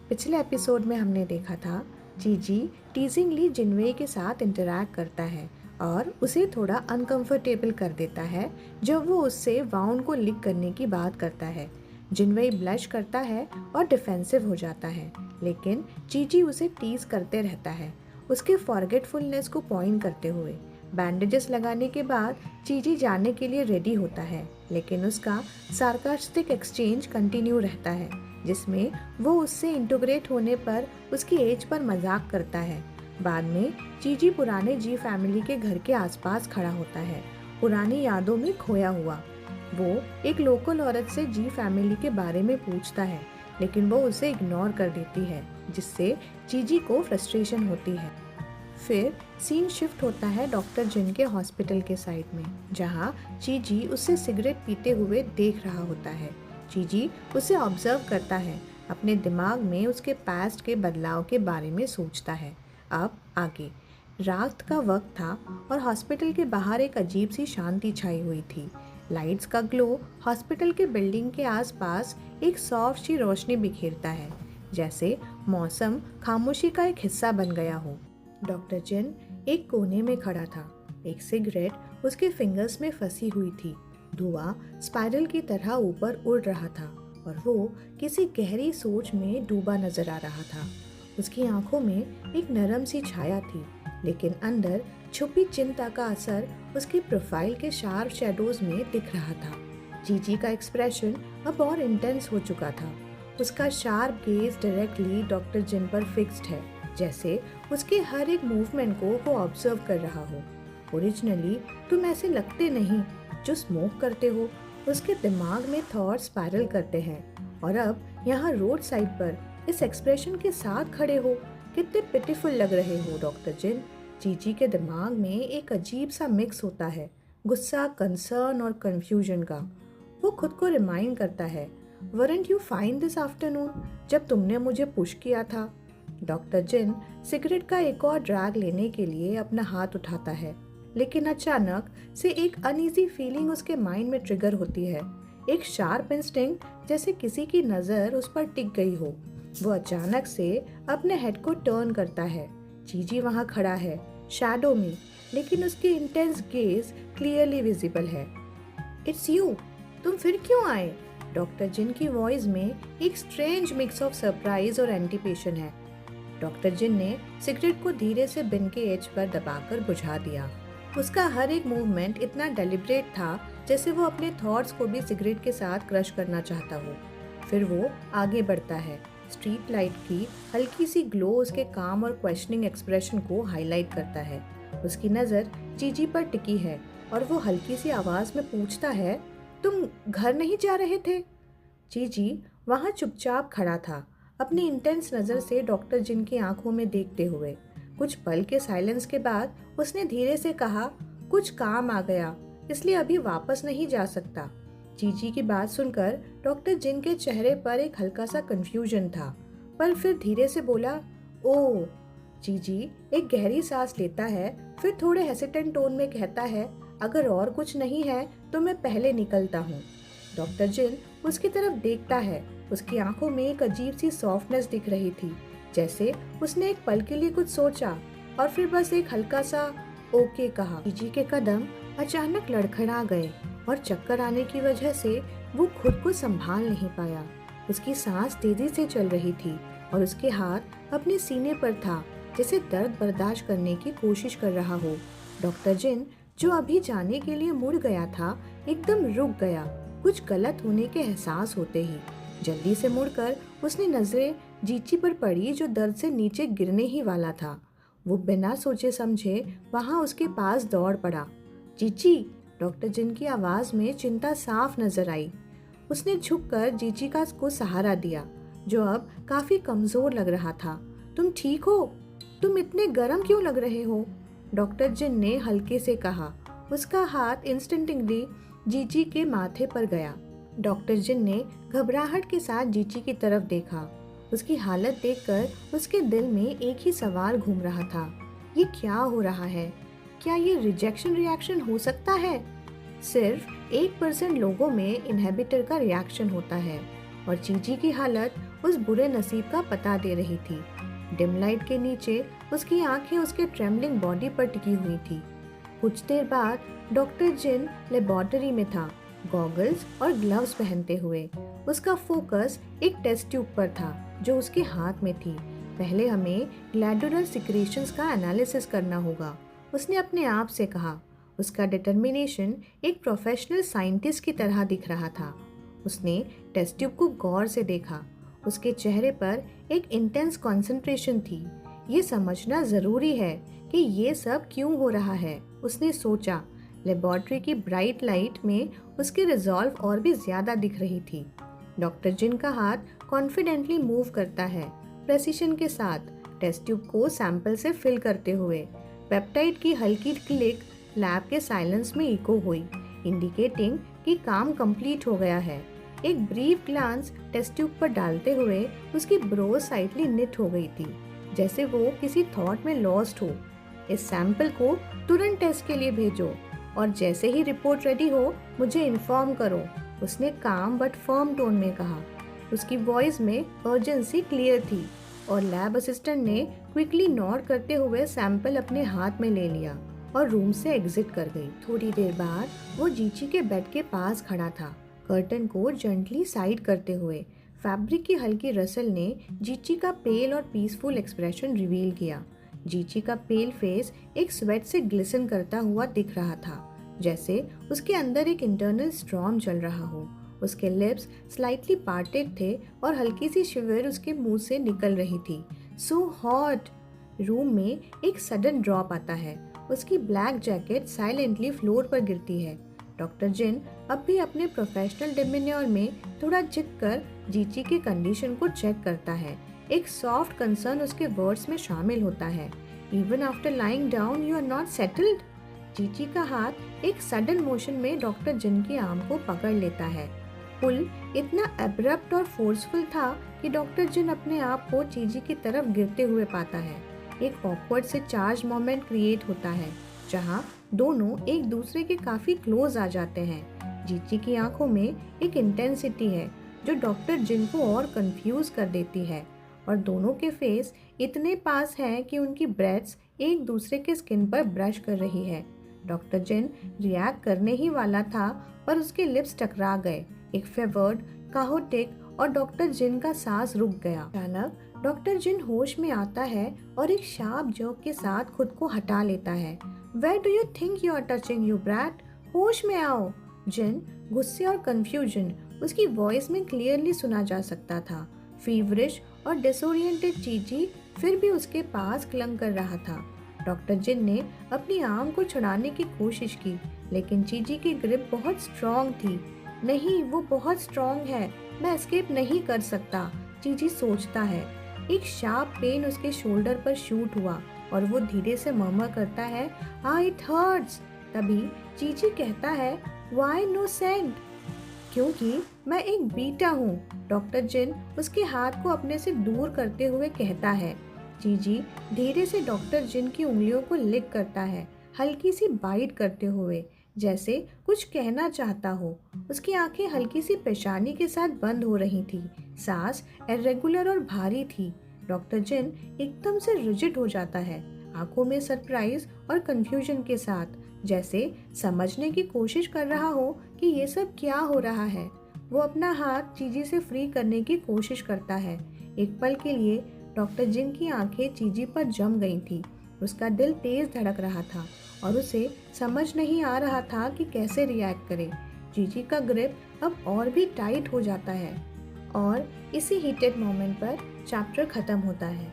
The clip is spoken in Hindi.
पिछले एपिसोड में हमने देखा था जीजी टीजिंगली जिनवेई के साथ इंटरैक्ट करता है और उसे थोड़ा अनकंफर्टेबल कर देता है जब वो उससे वाउन को लिक करने की बात करता है। जिनवेई ब्लश करता है और डिफेंसिव हो जाता है, लेकिन जीजी उसे टीज करते रहता है, उसके फॉरगेटफुलनेस को पॉइंट करते हुए। बैंडेजेस लगाने के बाद जीजी जाने के लिए रेडी होता है, लेकिन उसका सार्कास्टिक एक्सचेंज कंटिन्यू रहता है, जिसमें वो उससे इंटीग्रेट होने पर उसकी एज पर मजाक करता है। बाद में जीजी पुराने जी फैमिली के घर के आसपास खड़ा होता है, पुरानी यादों में खोया हुआ। वो एक लोकल औरत से जी फैमिली के बारे में पूछता है, लेकिन वो उसे इग्नोर कर देती है, जिससे जीजी को फ्रस्ट्रेशन होती है। फिर सीन शिफ्ट होता है डॉक्टर जिन के हॉस्पिटल के साइड में, जहाँ जीजी उसे सिगरेट पीते हुए देख रहा होता है। जीजी उसे ऑब्जर्व करता है, अपने दिमाग में उसके पास्ट के बदलाव के बारे में सोचता है। अब आगे रात का वक्त था और हॉस्पिटल के बाहर एक अजीब सी शांति छाई हुई थी। लाइट्स का ग्लो हॉस्पिटल के बिल्डिंग के आसपास एक सॉफ्ट सी रोशनी बिखेरता है, जैसे मौसम खामोशी का एक हिस्सा बन गया हो। डॉक्टर जिन एक कोने में खड़ा था, एक सिगरेट उसके फिंगर्स में फंसी हुई थी। धुआं स्पाइरल की तरह ऊपर उड़ रहा था और वो किसी गहरी सोच में डूबा नजर आ रहा था। उसकी आंखों में एक नरम सी छाया थी, लेकिन अंदर छुपी चिंता का असर उसकी प्रोफाइल के शार्प शैडोज में दिख रहा था। जीजी का एक्सप्रेशन अब और इंटेंस हो चुका था। उसका शार्प गेज डायरेक्टली डॉक्टर जिन पर फिक्स्ड है, जैसे उसके हर एक मूवमेंट को वो ऑब्जर्व कर रहा हो। ओरिजिनली तुम ऐसे लगते नहीं जो स्मोक करते हो, उसके दिमाग में थॉट स्पाइरल करते हैं। और अब यहाँ रोड साइड पर इस एक्सप्रेशन के साथ खड़े हो, कितने पिटीफुल लग रहे हो डॉक्टर जिन। जीजी के दिमाग में एक अजीब सा मिक्स होता है, गुस्सा, कंसर्न और कंफ्यूजन का। वो खुद को रिमाइंड करता है, weren't you fine this afternoon, जब तुमने मुझे पुश किया था। डॉक्टर जिन सिगरेट का एक और ड्रैग लेने के लिए अपना हाथ उठाता है, लेकिन अचानक से एक अनईजी फीलिंग उसके माइंड में ट्रिगर होती है, एक शार्प इंस्टिंक्ट, जैसे किसी की नज़र उस पर टिक गई हो। वो अचानक से अपने हेड को टर्न करता है। जीजी वहाँ खड़ा है, शैडो में, लेकिन उसकी इंटेंस गेज क्लियरली विजिबल है। इट्स यू, तुम फिर क्यों आए? डॉक्टर जिन की वॉइस में एक स्ट्रेंज मिक्स ऑफ सरप्राइज और एंटिपेशन है। डॉक्टर जिन ने सिगरेट को धीरे से बिन के एज पर दबाकर बुझा दिया। उसका हर एक मूवमेंट इतना डेलिब्रेट था, जैसे वो अपने थॉट्स को भी सिगरेट के साथ क्रश करना चाहता हो। फिर वो आगे बढ़ता है। स्ट्रीट लाइट की हल्की सी ग्लो उसके काम और क्वेश्चनिंग एक्सप्रेशन को हाईलाइट करता है। उसकी नज़र जीजी पर टिकी है और वो हल्की सी आवाज़ में पूछता है, तुम घर नहीं जा रहे थे? जीजी वहाँ चुपचाप खड़ा था, अपनी इंटेंस नज़र से डॉक्टर जिन की आंखों में देखते हुए। कुछ पल के साइलेंस के बाद उसने धीरे से कहा, कुछ काम आ गया, इसलिए अभी वापस नहीं जा सकता। जीजी की बात सुनकर डॉक्टर जिन के चेहरे पर एक हल्का सा कंफ्यूजन था, पर फिर धीरे से बोला, ओह। जीजी एक गहरी सांस लेता है, फिर थोड़े हेसिटेंट टोन में कहता है, अगर और कुछ नहीं है तो मैं पहले निकलता हूँ। डॉक्टर जिन उसकी तरफ देखता है, उसकी आंखों में एक अजीब सी सॉफ्टनेस दिख रही थी, जैसे उसने एक पल के लिए कुछ सोचा और फिर बस एक हल्का सा ओके कहा। जीजी के कदम अचानक लड़खड़ा गए और चक्कर आने की वजह से वो खुद को संभाल नहीं पाया। उसकी सांस तेजी से चल रही थी और उसके हाथ अपने सीने पर था, जैसे दर्द बर्दाश्त करने की कोशिश कर रहा हो। डॉक्टर जिन, जो अभी जाने के लिए मुड़ गया था, एकदम रुक गया, कुछ गलत होने के एहसास होते ही। जल्दी से मुड़कर उसने नजरें जीजी पर पड़ी, जो दर्द से नीचे गिरने ही वाला था। वो बिना सोचे समझे वहां उसके पास दौड़ पड़ा। जीजी, डॉक्टर जिन की आवाज में चिंता साफ नजर आई। उसने झुककर जीजी को सहारा दिया, जो अब काफी कमजोर लग रहा था। तुम ठीक हो? तुम इतने गर्म क्यों लग रहे हो? डॉक्टर जिन ने हल्के से कहा। उसका हाथ इंस्टेंटिंगली जीजी के माथे पर गया। डॉक्टर जिन ने घबराहट के साथ जीजी की तरफ देखा। उसकी हालत देखकर उसके दिल में एक ही सवाल घूम रहा था, ये क्या हो रहा है? क्या ये रिजेक्शन रिएक्शन हो सकता है? सिर्फ 1% लोगों में इनहिबिटर का रिएक्शन होता है और चीची की हालत उस बुरे नसीब का पता दे रही थी। डिम लाइट के नीचे उसकी आंखें उसके ट्रेम्बलिंग बॉडी पर टिकी हुई थी। कुछ देर बाद डॉक्टर जिन लेबोरेटरी में था, गॉगल्स और ग्लव्स पहनते हुए। उसका फोकस एक टेस्ट ट्यूब पर था जो उसके हाथ में थी। पहले हमें ग्लैंडुलर सिक्रेशंस का एनालिसिस करना होगा, उसने अपने आप से कहा। उसका डिटर्मिनेशन एक प्रोफेशनल साइंटिस्ट की तरह दिख रहा था। उसने टेस्ट ट्यूब को गौर से देखा। उसके चेहरे पर एक इंटेंस कंसंट्रेशन थी। ये समझना ज़रूरी है कि ये सब क्यों हो रहा है, उसने सोचा। लेबोरेटरी की ब्राइट लाइट में उसकी रिजॉल्व और भी ज़्यादा दिख रही थी। डॉक्टर जिन का हाथ कॉन्फिडेंटली मूव करता है, प्रेसिशन के साथ, टेस्ट ट्यूब को सैंपल से फिल करते हुए। पेप्टाइड की हल्की क्लिक लैब के साइलेंस में इको हुई, इंडिकेटिंग कि काम कंप्लीट हो गया है। एक ब्रीफ ग्लांस टेस्ट ट्यूब पर डालते हुए उसकी ब्रो साइडली निट हो गई थी, जैसे वो किसी थॉट में लॉस्ट हो। इस सैंपल को तुरंत टेस्ट के लिए भेजो और जैसे ही रिपोर्ट रेडी हो मुझे इन्फॉर्म करो, उसने काम बट फर्म टोन में कहा। उसकी वॉइस में अर्जेंसी क्लियर थी और लैब असिस्टेंट ने क्विकली नोट करते हुए सैंपल अपने हाथ में ले लिया और रूम से एग्जिट कर गई। थोड़ी देर बाद वो जीची के बेड के पास खड़ा था, कर्टन को जेंटली साइड करते हुए। फैब्रिक की हल्की रसल ने जीची का पेल और पीसफुल एक्सप्रेशन रिवील किया। जीची का पेल फेस एक स्वेट से ग्लिसन करता हुआ दिख रहा था, जैसे उसके अंदर एक इंटरनल स्टॉर्म चल रहा हो। उसके लिप्स स्लाइटली पार्टेड थे और हल्की सी शिवर उसके मुंह से निकल रही थी। So hot. रूम में एक सडन ड्रॉप आता है। उसकी ब्लैक जैकेट साइलेंटली फ्लोर पर गिरती है। डॉक्टर जिन अब भी अपने प्रोफेशनल डिमिन्योर में थोड़ा झिक कर जीची की कंडीशन को चेक करता है। एक सॉफ्ट कंसर्न उसके वर्ड्स में शामिल होता है। Even after lying down you are not settled. जीची का हाथ एक सडन मोशन में डॉक्टर जिन की आर्म को पकड़ लेता है। पुल इतना एब्रप्ट और फोर्सफुल था कि डॉक्टर जिन अपने आप को चीजी की तरफ गिरते हुए पाता है। एक ऑकवर्ड से चार्ज मोमेंट क्रिएट होता है जहां दोनों एक दूसरे के काफी क्लोज आ जाते हैं। जीची की आंखों में एक इंटेंसिटी है जो डॉक्टर जिन को और कंफ्यूज कर देती है और दोनों के फेस इतने पास हैं कि उनकी ब्रेथ्स एक दूसरे के स्किन पर ब्रश कर रही है। डॉक्टर जिन रिएक्ट करने ही वाला था पर उसके लिप्स टकरा गए। एक फेवर्ड काहोटिक और डॉक्टर जिन का सांस रुक गया। अचानक डॉक्टर जिन होश में आता है और एक शार्प जोक के साथ खुद को हटा लेता है। Where do you think you are touching, you brat? होश में आओ। जिन गुस्से और कंफ्यूजन उसकी वॉइस में क्लियरली सुना जा सकता था। फीवरिश और डिसोरिएंटेड चीची फिर भी उसके पास क्लंग कर रहा था। डॉक्टर जिन ने अपनी आर्म को छुड़ाने की कोशिश की, लेकिन चीची की ग्रिप बहुत स्ट्रॉन्ग थी। नहीं, वो बहुत स्ट्रॉन्ग है, मैं एस्केप नहीं कर सकता, चीची सोचता है। एक शार्प पेन उसके शोल्डर पर शूट हुआ और वो धीरे से मर्मर करता है, इट हर्ट्स। तभी चीची कहता है, व्हाई नो सेंट? क्योंकि मैं एक बीटा हूँ। डॉक्टर जिन उसके हाथ को अपने से दूर करते हुए कहता है। चीची धीरे से डॉक्टर जिन की उंगलियों को लिक करता है, हल्की सी बाइट करते हुए, जैसे कुछ कहना चाहता हो। उसकी आंखें हल्की सी पेशानी के साथ बंद हो रही थी। सांस इरेगुलर और भारी थी। डॉक्टर जिन एकदम से रिजिड हो जाता है, आंखों में सरप्राइज और कंफ्यूजन के साथ, जैसे समझने की कोशिश कर रहा हो कि ये सब क्या हो रहा है। वो अपना हाथ चीजी से फ्री करने की कोशिश करता है। एक पल के लिए डॉक्टर जिन की आंखें चीजी पर जम गई थी। उसका दिल तेज धड़क रहा था और उसे समझ नहीं आ रहा था कि कैसे रिएक्ट करे। चीजी का ग्रिप अब और भी टाइट हो जाता है और इसी हीटेड मोमेंट पर चैप्टर खत्म होता है।